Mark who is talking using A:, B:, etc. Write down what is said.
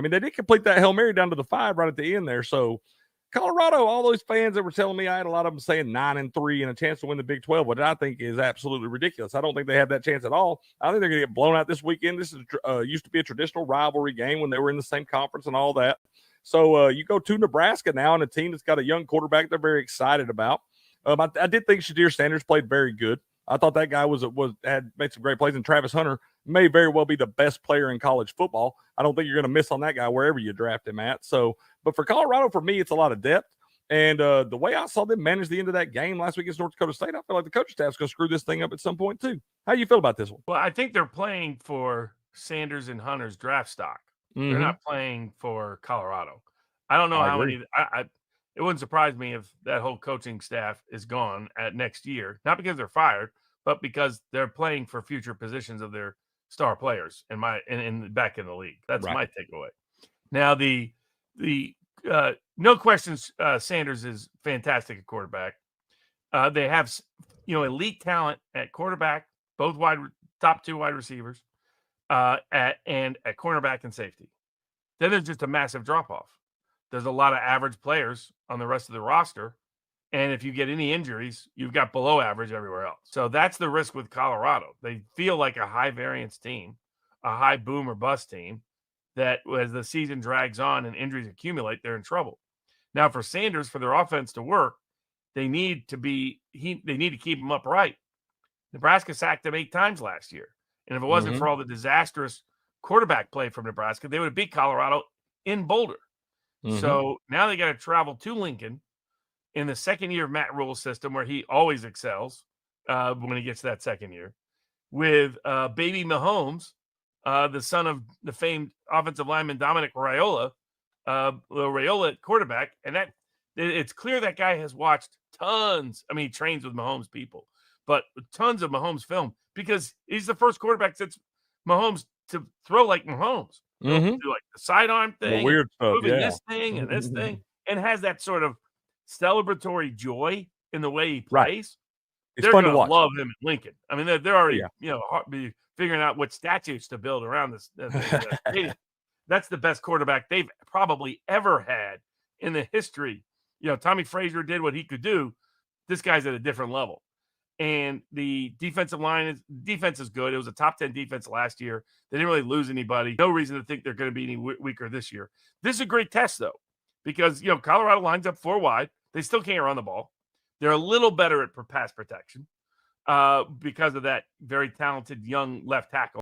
A: I mean, they did complete that Hail Mary down to the 5 right at the end there. So Colorado, all those fans that were telling me, I had a lot of them saying 9-3 and a chance to win the Big 12, which I think is absolutely ridiculous. I don't think they have that chance at all. I think they're going to get blown out this weekend. This is used to be a traditional rivalry game when they were in the same conference and all that. So you go to Nebraska now, and a team that's got a young quarterback they're very excited about. I did think Shedeur Sanders played very good. I thought that guy had made some great plays, and Travis Hunter may very well be the best player in college football. I don't think you're going to miss on that guy wherever you draft him at. So, but for Colorado, for me, it's a lot of depth. And the way I saw them manage the end of that game last week against North Dakota State, I feel like the coaching staff's going to screw this thing up at some point too. How do you feel about this one?
B: Well, I think they're playing for Sanders and Hunter's draft stock.
A: Mm-hmm.
B: They're not playing for Colorado. I don't know how many. It wouldn't surprise me if that whole coaching staff is gone at next year, not because they're fired, but because they're playing for future positions of their star players in back in the league. That's my takeaway. Now no questions, Sanders is fantastic at quarterback. They have elite talent at quarterback, both top 2 wide receivers, at cornerback and safety. Then there's just a massive drop off. There's a lot of average players on the rest of the roster. And if you get any injuries, you've got below average everywhere else. So that's the risk with Colorado. They feel like a high variance team, a high boom or bust team that as the season drags on and injuries accumulate, they're in trouble. Now for Sanders, for their offense to work, they need to keep him upright. Nebraska sacked him 8 times last year. And if it wasn't for all the disastrous quarterback play from Nebraska, they would have beat Colorado in Boulder. So now they got to travel to Lincoln in the second year of Matt Rule's system, where he always excels when he gets to that second year, with baby Mahomes, the son of the famed offensive lineman Dominic Raiola at quarterback. And that it's clear that guy has watched tons. I mean, he trains with Mahomes people, but tons of Mahomes film, because he's the first quarterback since Mahomes to throw like Mahomes. Do like the sidearm thing,
A: the weird stuff,
B: this thing and this thing, and has that sort of celebratory joy in the way he plays.
A: It's fun to watch.
B: Love him at Lincoln. I mean, they're already figuring out what statues to build around this stadium. That's the best quarterback they've probably ever had in the history. Tommy Frazier did what he could do. This guy's at a different level. And the defense is good. It was a top 10 defense last year. They didn't really lose anybody. No reason to think they're going to be any weaker this year. This is a great test, though, because, Colorado lines up 4 wide. They still can't run the ball. They're a little better at pass protection because of that very talented young left tackle.